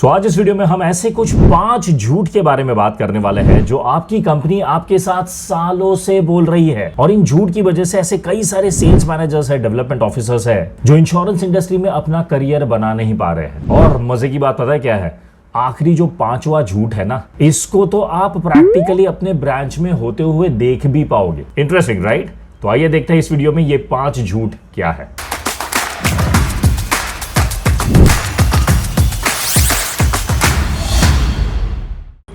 आज इस वीडियो में हम ऐसे कुछ 5 झूठ के बारे में बात करने वाले हैं जो आपकी कंपनी आपके साथ सालों से बोल रही है, और इन झूठ की वजह से ऐसे कई सारे सेल्स मैनेजर्स है, डेवलपमेंट ऑफिसर्स है जो इंश्योरेंस इंडस्ट्री में अपना करियर बना नहीं पा रहे हैं। और मजे की बात पता है क्या है? आखिरी जो 5वां झूठ है ना, इसको तो आप प्रैक्टिकली अपने ब्रांच में होते हुए देख भी पाओगे। Interesting right? तो आइए देखते हैं इस वीडियो में ये 5 झूठ क्या है।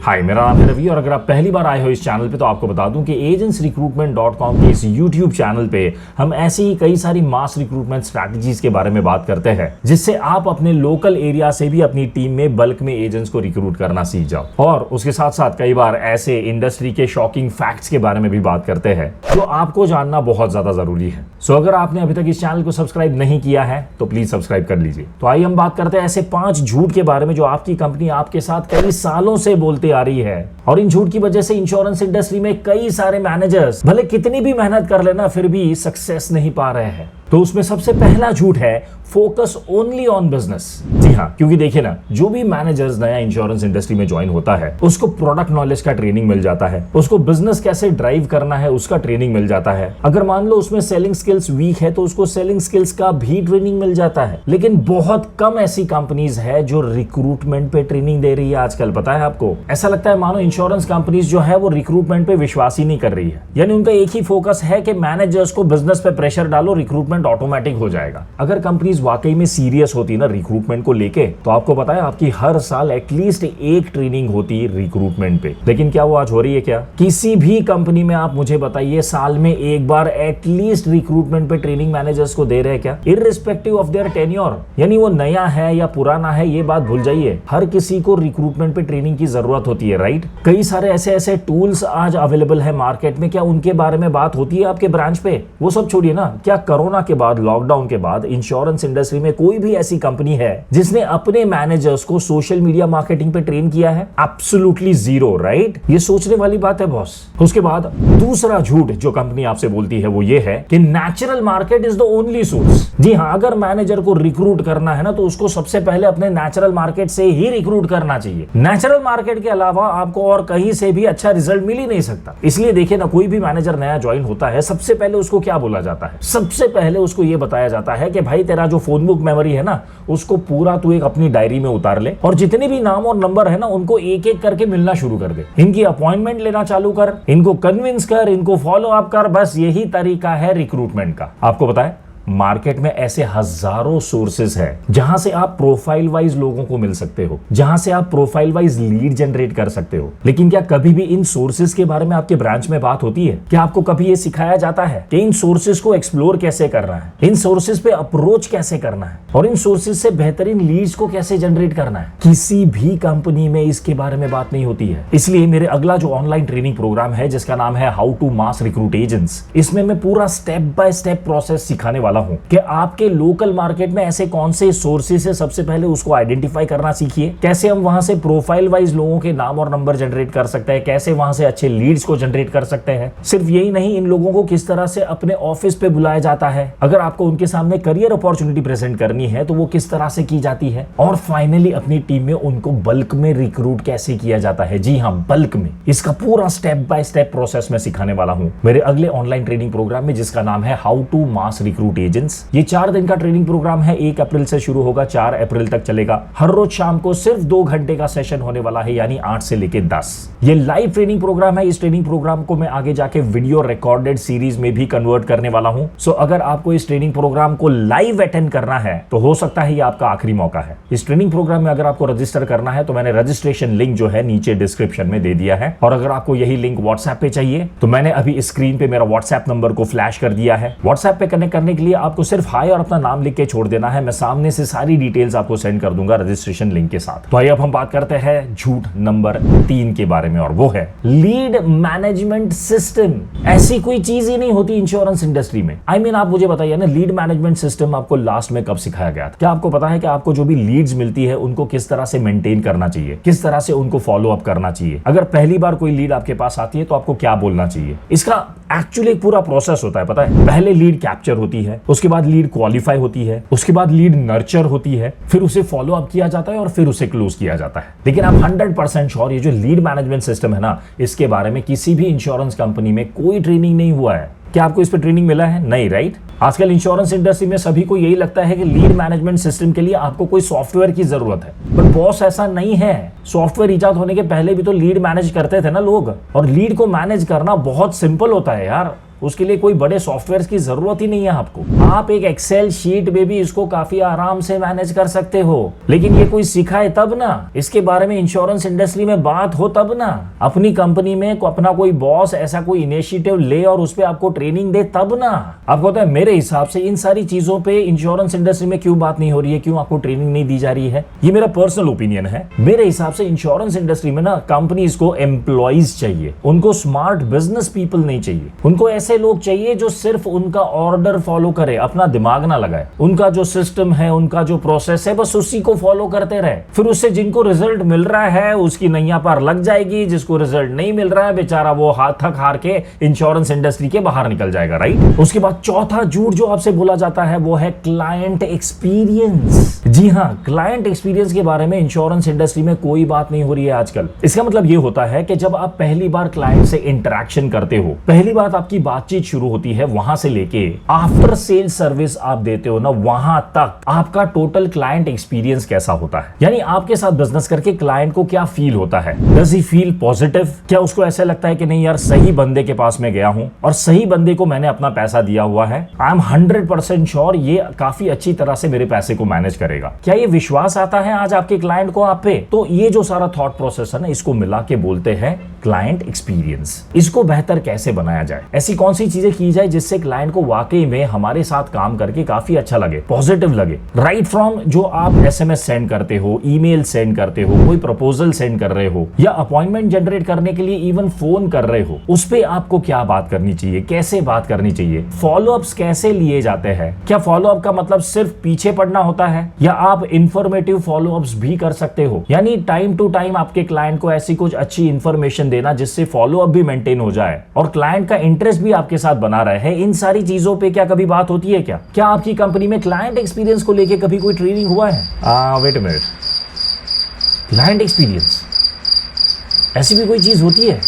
हाय, मेरा नाम है रवि और अगर आप पहली बार आए हो इस चैनल पे तो आपको बता दूं कि agentsrecruitment.com के इस YouTube चैनल पे हम ऐसी ही कई सारी मास रिक्रूटमेंट स्ट्रैटेजीज के बारे में बात करते हैं, जिससे आप अपने लोकल एरिया से भी अपनी टीम में बल्क में एजेंट्स को रिक्रूट करना सीख जाओ। और उसके साथ साथ कई बार ऐसे इंडस्ट्री के शॉकिंग फैक्ट्स के बारे में भी बात करते हैं जो आपको जानना बहुत ज्यादा जरूरी है। सो अगर आपने अभी तक इस चैनल को सब्सक्राइब नहीं किया है तो प्लीज सब्सक्राइब कर लीजिए। तो आइए हम बात करते हैं ऐसे 5 झूठ के बारे में जो आपकी कंपनी आपके साथ कई सालों से बोलते आ रही है, और इन झूठ की वजह से इंश्योरेंस इंडस्ट्री में कई सारे मैनेजर्स भले कितनी भी मेहनत कर लेना फिर भी सक्सेस नहीं पा रहे हैं। तो उसमें सबसे पहला झूठ है फोकस ओनली ऑन बिजनेस। जी हाँ, क्योंकि देखिए ना, जो भी मैनेजर्स नया इंश्योरेंस इंडस्ट्री में ज्वाइन होता है उसको प्रोडक्ट नॉलेज का ट्रेनिंग मिल जाता है, उसको बिजनेस कैसे ड्राइव करना है उसका ट्रेनिंग मिल जाता है। अगर मान लो उसमें सेलिंग स्किल्स वीक है तो उसको सेलिंग स्किल्स का भी ट्रेनिंग मिल जाता है। लेकिन बहुत कम ऐसी कंपनीज है जो रिक्रूटमेंट पे ट्रेनिंग दे रही है आजकल। पता है आपको, ऐसा लगता है मानो इंश्योरेंस कंपनीज जो है वो रिक्रूटमेंट पे विश्वास ही नहीं कर रही है। यानी उनका एक ही फोकस है कि मैनेजर्स को बिजनेस पे प्रेशर डालो, रिक्रूटमेंट ऑटोमेटिक हो जाएगा। अगर कंपनीज वाकई में सीरियस होती ना रिक्रूटमेंट को लेके, तो आपको पता है आपकी हर साल एटलीस्ट एक ट्रेनिंग होती रिक्रूटमेंट पे। लेकिन क्या वो आज हो रही है क्या? किसी भी कंपनी में आप मुझे बताइए साल में एक बार एटलीस्ट रिक्रूटमेंट पे ट्रेनिंग मैनेजर्स को दे रहे हैं क्या? इररिस्पेक्टिव ऑफ देयर टेन्योर, यानी वो नया है या पुराना है ये बात भूल जाइए, हर किसी को रिक्रूटमेंट पे ट्रेनिंग की जरूरत होती है। राइट? कई सारे ऐसे टूल्स आज अवेलेबल है मार्केट में, क्या उनके बारे में बात होती है आपके ब्रांच पे? वो सब छोड़िए ना, क्या कोरोना के बाद, लॉकडाउन के बाद इंश्योरेंस इंडस्ट्री में कोई भी ऐसी कंपनी है जिसने अपने मैनेजर्स को सोशल मीडिया मार्केटिंग पे ट्रेन किया है? Absolutely zero. राइट? ये सोचने वाली बात है बॉस। उसके बाद दूसरा झूठ जो कंपनी आपसे बोलती है वो ये है कि natural market is the only source. जी हाँ, अगर मैनेजर को रिक्रूट करना है ना तो उसको सबसे पहले अपने नेचुरल मार्केट से ही रिक्रूट करना चाहिए। नेचुरल मार्केट के अलावा आपको और कहीं से भी अच्छा रिजल्ट मिल ही नहीं सकता। इसलिए देखिए ना, कोई भी मैनेजर नया ज्वाइन होता है सबसे पहले उसको क्या बोला जाता है? सबसे पहले उसको यह बताया जाता है कि भाई तेरा जो फोन बुक मेमोरी है ना उसको पूरा तू एक अपनी डायरी में उतार ले, और जितने भी नाम और नंबर है ना उनको एक एक करके मिलना शुरू कर दे, इनकी अपॉइंटमेंट लेना चालू कर, इनको कन्विंस कर, इनको फॉलो अप कर। बस यही तरीका है रिक्रूटमेंट का। आपको पता है मार्केट में ऐसे हजारों सोर्सेस है जहां से आप प्रोफाइल वाइज लोगों को मिल सकते हो, जहां से आप प्रोफाइल वाइज लीड जनरेट कर सकते हो। लेकिन क्या कभी भी इन सोर्सेस के बारे में आपके ब्रांच में बात होती है? क्या आपको कभी ये सिखाया जाता है कि इन सोर्सेस को एक्सप्लोर कैसे करना है, इन सोर्सेस पे अप्रोच कैसे करना है, और इन सोर्सेस से बेहतरीन लीड्स को कैसे जनरेट करना है? किसी भी कंपनी में इसके बारे में बात नहीं होती है। इसलिए मेरे अगला जो ऑनलाइन ट्रेनिंग प्रोग्राम है जिसका नाम है how to mass recruit agents, इसमें मैं पूरा स्टेप बाय स्टेप प्रोसेस सिखाने वाला हूं कि आपके लोकल मार्केट में ऐसे कौन से सोर्सेस है, सबसे पहले उसको आइडेंटिफाई करना सीखिए, कैसे हम वहां से प्रोफाइल वाइज लोगों के नाम और नंबर जनरेट कर सकते हैं, कैसे वहां से अच्छे लीड्स को जनरेट कर सकते हैं। सिर्फ यही नहीं, इन लोगों को किस तरह से अपने ऑफिस पे बुलाया जाता है, अगर आपको उनके सामने करियर अपॉर्चुनिटी प्रेजेंट करनी है तो वो किस तरह से की जाती है, और फाइनली अपनी टीम में उनको बल्क में रिक्रूट कैसे किया जाता है। जी हाँ, बल्क में। इसका पूरा स्टेप बाय स्टेप प्रोसेस में सिखाने वाला हूं मेरे अगले ऑनलाइन ट्रेनिंग प्रोग्राम में जिसका नाम है how to mass recruit agents. ये 4 दिन का ट्रेनिंग प्रोग्राम है, 1 अप्रैल से शुरू होगा, 4 अप्रैल तक चलेगा। हर रोज शाम को सिर्फ 2 घंटे का सेशन होने वाला है, यानी 8 से लेके 10। ये लाइव ट्रेनिंग प्रोग्राम है। इस ट्रेनिंग प्रोग्राम को मैं आगे जाके वीडियो रिकॉर्डेड सीरीज में भी कन्वर्ट करने वाला हूं। सो अगर आपको इस ट्रेनिंग प्रोग्राम को लाइव अटेंड करना है तो हो सकता है ये आपका आखिरी मौका है। इस ट्रेनिंग प्रोग्राम में अगर आपको रजिस्टर करना है तो मैंने रजिस्ट्रेशन लिंक जो है नीचे डिस्क्रिप्शन में दे दिया है, और अगर आपको यही लिंक व्हाट्सएप पे चाहिए तो मैंने अभी स्क्रीन पे मेरा व्हाट्सएप नंबर को फ्लैश कर दिया है। व्हाट्सएप पे कनेक्ट करने के लिए आपको सिर्फ हाय और अपना नाम लिख के छोड़ देना है। मैं सामने से सारी डिटेल्स आपको सेंड कर दूंगा रजिस्ट्रेशन लिंक के साथ। तो आइए अब हम बात करते हैं झूठ नंबर 3 के बारे में, और वो है लीड मैनेजमेंट सिस्टम। ऐसी कोई चीज ही नहीं होती इंश्योरेंस इंडस्ट्री में। आप मुझे बताइए ना, लीड मैनेजमेंट सिस्टम आपको लास्ट में कब सिखाया गया था? क्या आपको पता है कि आपको जो भी लीड्स मिलती है उनको किस तरह से मेंटेन करना चाहिए, किस तरह से उनको फॉलो अप करना चाहिए? अगर पहली बार कोई लीड आपके पास आती है तो आपको क्या बोलना चाहिए? इसका एक्चुअली एक पूरा प्रोसेस होता है, पता है। पहले लीड कैप्चर होती है, उसके बाद लीड क्वालिफाई होती है, उसके बाद लीड नर्चर होती है, फिर उसे फॉलो अप किया जाता है और फिर उसे क्लोज किया जाता है। लेकिन आप 100% श्योर ये जो लीड मैनेजमेंट सिस्टम है ना, इसके बारे में किसी भी इंश्योरेंस कंपनी में कोई ट्रेनिंग नहीं हुआ है। क्या आपको इस पर ट्रेनिंग मिला है? नहीं, राइट। आजकल इंश्योरेंस इंडस्ट्री में सभी को यही लगता है कि लीड मैनेजमेंट सिस्टम के लिए आपको कोई सॉफ्टवेयर की जरूरत है, पर बॉस ऐसा नहीं है। सॉफ्टवेयर इजाद होने के पहले भी तो लीड मैनेज करते थे ना लोग, और लीड को मैनेज करना बहुत सिंपल होता है यार। उसके लिए कोई बड़े सॉफ्टवेयर की जरूरत ही नहीं है आपको। आप एक एक्सेल शीट में भी इसको काफी आराम से मैनेज कर सकते हो, लेकिन ये कोई सिखाए तब ना, इसके बारे में इंश्योरेंस इंडस्ट्री में बात हो तब ना, अपनी कंपनी में अपना कोई बॉस ऐसा कोई इनिशिएटिव ले और उस पर आपको ट्रेनिंग दे तब ना। आपको पता है मेरे हिसाब से इन सारी चीजों पे इंश्योरेंस इंडस्ट्री में क्यों बात नहीं हो रही है, क्यों आपको ट्रेनिंग नहीं दी जा रही है? ये मेरा पर्सनल ओपिनियन है। मेरे हिसाब से इंश्योरेंस इंडस्ट्री में ना कंपनीज को एम्प्लॉइज चाहिए, उनको स्मार्ट बिजनेस पीपल नहीं चाहिए। उनको ऐसे लोग चाहिए जो सिर्फ उनका ऑर्डर फॉलो करे, अपना दिमाग ना लगाए। उनका जो सिस्टम है, उनका जो प्रोसेस है, बस उसी को फॉलो करते रहे। फिर उससे जिनको रिजल्ट मिल रहा है उसकी नैया पार लग जाएगी, जिसको रिजल्ट नहीं मिल रहा है बेचारा वो थक हार के इंश्योरेंस इंडस्ट्री के बाहर निकल जाएगा, राइट। उसके बाद चौथा झूठ जो आपसे बोला जाता है वो है क्लाइंट एक्सपीरियंस। जी हाँ, क्लाइंट एक्सपीरियंस के बारे में इंश्योरेंस इंडस्ट्री में कोई बात नहीं हो रही है आजकल। इसका मतलब ये होता है कि जब आप पहली बार क्लाइंट से इंटरेक्शन करते हो, पहली बार आपकी बातचीत शुरू होती है, वहां से लेके आफ्टर सेल सर्विस आप देते हो ना, वहां तक आपका टोटल क्लाइंट एक्सपीरियंस कैसा होता है। यानी आपके साथ बिजनेस करके क्लाइंट को क्या फील होता है? Does he feel positive? क्या उसको ऐसा लगता है कि नहीं यार, सही बंदे के पास में गया हूं और सही बंदे को मैंने अपना पैसा दिया हुआ है, आई एम 100% श्योर ये काफी अच्छी तरह से मेरे पैसे को मैनेज करेगा। क्या ये विश्वास आता है आज आपके क्लाइंट को आप पे? तो ये जो सारा थॉट प्रोसेस है ना, इसको मिला के बोलते हैं क्लाइंट एक्सपीरियंस। इसको बेहतर कैसे बनाया जाए, ऐसी कौन सी चीजें की जाए जिससे क्लाइंट को वाकई में हमारे साथ काम करके काफी अच्छा लगे, पॉजिटिव लगे। राइट फ्रॉम जो आप एसएमएस सेंड करते हो, ईमेल सेंड करते हो, कोई प्रपोजल सेंड कर रहे हो, या अपॉइंटमेंट जनरेट करने के लिए इवन फोन कर रहे हो, उस पे आपको क्या बात करनी चाहिए, कैसे बात करनी चाहिए, फॉलोअप्स कैसे लिए जाते हैं। क्या फॉलोअप का मतलब सिर्फ पीछे पड़ना होता है, या आप इंफॉर्मेटिव फॉलोअप्स भी कर सकते हो? यानी टाइम टू टाइम आपके क्लाइंट को ऐसी कुछ अच्छी इंफॉर्मेशन देना जिससे फॉलोअप भी मेंटेन हो जाए और क्लाइंट का इंटरेस्ट भी आपके साथ बना रहे। इन सारी चीजों पे क्या कभी बात होती है क्या? क्या आपकी कंपनी में क्लाइंट एक्सपीरियंस को लेके कभी कोई ट्रेनिंग हुआ है? Wait a minute, client experience ऐसी भी कोई चीज होती है?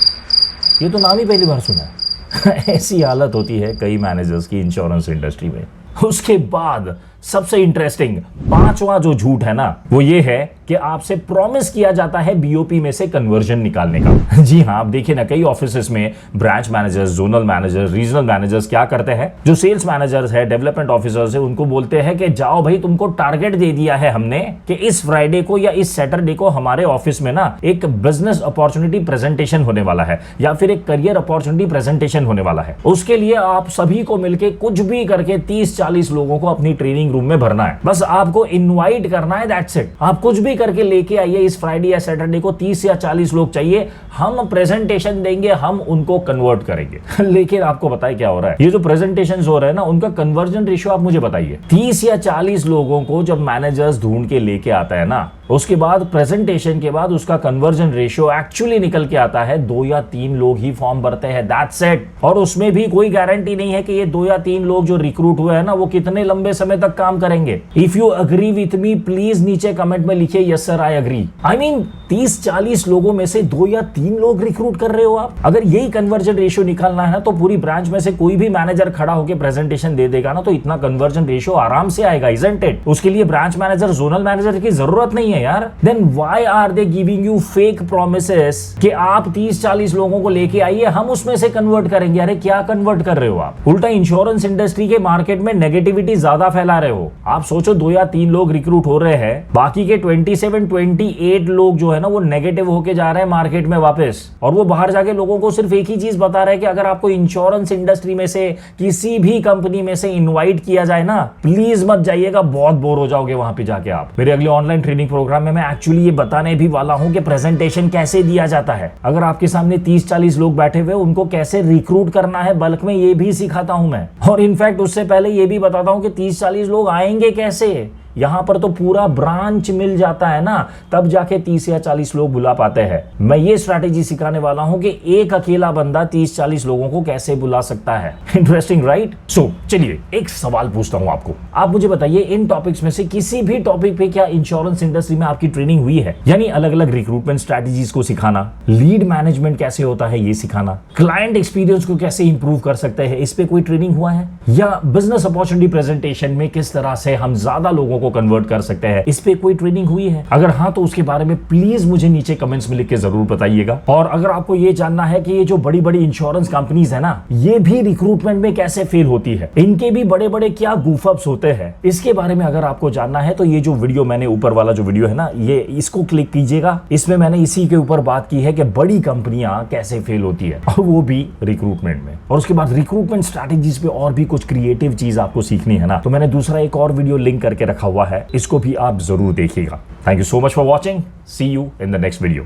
ये तो नाम ही पहली बार सुना है। ऐसी हालत होती है कई मैनेजर्स की इंश्योरेंस इंडस्ट्री में। उसके बाद सबसे इंटरेस्टिंग पांचवा जो झूठ है ना, वो ये है कि आपसे प्रॉमिस किया जाता है बीओपी में से कन्वर्जन निकालने का। जी हाँ, आप देखिए ना, कई ऑफिसेस में branch managers, zonal managers, regional managers क्या करते हैं, जो सेल्स मैनेजर्स है, डेवलपमेंट ऑफिसर्स है, उनको बोलते हैं कि जाओ भाई, तुमको टारगेट दे दिया है हमने कि इस फ्राइडे को या इस सैटरडे को हमारे ऑफिस में ना एक बिजनेस अपॉर्चुनिटी प्रेजेंटेशन होने वाला है, या फिर एक करियर अपॉर्चुनिटी प्रेजेंटेशन होने वाला है। उसके लिए आप सभी को मिलकर कुछ भी करके 30-40 लोगों को अपनी ट्रेनिंग रूम में भरना है। बस आपको इनवाइट करना है, दैट्स इट। आप कुछ भी करके लेके आइए, इस फ्राइडे या सैटरडे को 30 या 40 लोग चाहिए, हम प्रेजेंटेशन देंगे, हम उनको कन्वर्ट करेंगे। लेकिन आपको बताइए क्या हो रहा है, ये जो प्रेजेंटेशन हो रहे हैं ना, उनका कन्वर्जन रेशियो आप मुझे बताइए। 30 या 40 लोगों को जब मैनेजर्स ढूंढ के लेके आता है ना, उसके बाद प्रेजेंटेशन के बाद उसका कन्वर्जन रेशियो एक्चुअली निकल के आता है 2 या 3 लोग ही फॉर्म भरते हैं, दैट्स इट। और उसमें भी कोई गारंटी नहीं है कि ये 2 या 3 लोग जो रिक्रूट हुए हैं ना, वो कितने लंबे समय तक काम करेंगे। If you agree with me, please नीचे कमेंट में लिखिए yes sir I agree. I mean 30-40 लोगों में से 2 या 3 लोग रिक्रूट कर रहे हो आप। अगर यही कन्वर्जन रेशियो निकालना है ना, तो पूरी ब्रांच में से कोई भी मैनेजर खड़ा होकर प्रेजेंटेशन दे देगा ना, तो इतना कन्वर्जन रेशियो आराम से आएगा, इजंट इट? उसके लिए ब्रांच मैनेजर, जोनल मैनेजर की जरूरत नहीं है यार। Then why are they giving you fake promises कि आप 30-40 लोगों को लेके आइए, हम उसमें से कन्वर्ट करेंगे। अरे क्या कन्वर्ट कर रहे हो आप? उल्टा इंश्योरेंस इंडस्ट्री के मार्केट में नेगेटिविटी ज्यादा फैला रहे हो। आप सोचो 2 या 3 लोग रिक्रूट हो रहे हैं, बाकी के 27-28 लोग जो है ना, वो नेगेटिव होके जा रहे हैं मार्केट में वापस, और वो बाहर जाके लोगों को सिर्फ एक ही चीज बता रहे हैं कि अगर आपको इंश्योरेंस इंडस्ट्री में से किसी भी कंपनी में से इनवाइट किया जाए ना, प्लीज मत जाइएगा, बहुत बोर हो जाओगे वहां पे जाके आप। मेरे अगले ऑनलाइन ट्रेनिंग प्रोग्राम में मैं एक्चुअली ये बताने भी वाला हूं कि प्रेजेंटेशन कैसे दिया जाता है। अगर आपके सामने 30-40 लोग बैठे हुए, उनको कैसे रिक्रूट करना है बल्क में, ये भी सिखाता हूं मैं। और इनफैक्ट उससे पहले ये भी बताता हूं कि 30-40 लोग आएंगे कैसे, यहां पर तो पूरा ब्रांच मिल जाता है ना, तब जाके 30 या 40 लोग बुला पाते हैं। मैं ये स्ट्रैटेजी सिखाने वाला हूं कि एक अकेला बंदा 30-40 लोगों को कैसे बुला सकता है। Interesting right? सो चलिए एक सवाल पूछता हूं आपको, आप मुझे बताइए इन टॉपिक्स में से किसी भी टॉपिक पे क्या इंश्योरेंस इंडस्ट्री में आपकी ट्रेनिंग हुई है? यानी अलग अलग रिक्रूटमेंट स्ट्रैटेजीज को सिखाना, लीड मैनेजमेंट कैसे होता है ये सिखाना, क्लाइंट एक्सपीरियंस को कैसे इंप्रूव कर सकते हैं, इस पे कोई ट्रेनिंग हुआ है? या बिजनेस अपॉर्चुनिटी प्रेजेंटेशन में किस तरह से हम ज्यादा लोगों को कन्वर्ट कर सकते हैं, इस पे कोई ट्रेनिंग हुई है? अगर हाँ तो उसके बारे में प्लीज मुझे नीचे कमेंट्स में लिख के जरूर बताइएगा। और अगर आपको ये जानना है कि ये जो बड़ी बड़ी इंश्योरेंस कंपनीज है ना, ये भी रिक्रूटमेंट में कैसे फेल होती है, इनके भी बड़े बड़े क्या गूफअप्स होते हैं, इसके बारे में अगर आपको जानना है तो ये जो वीडियो मैंने ऊपर वाला जो वीडियो है ना, ये इसको क्लिक कीजिएगा। इसमें मैंने इसी के ऊपर बात की है कि बड़ी कंपनियां कैसे फेल होती है, और वो भी रिक्रूटमेंट में। और उसके बाद रिक्रूटमेंट स्ट्रैटेजीज पे और भी कुछ क्रिएटिव चीज आपको सीखनी है ना, तो मैंने दूसरा एक और वीडियो लिंक करके रखा हुआ है, इसको भी आप जरूर देखिएगा। Thank you so much for watching, see you in the next video.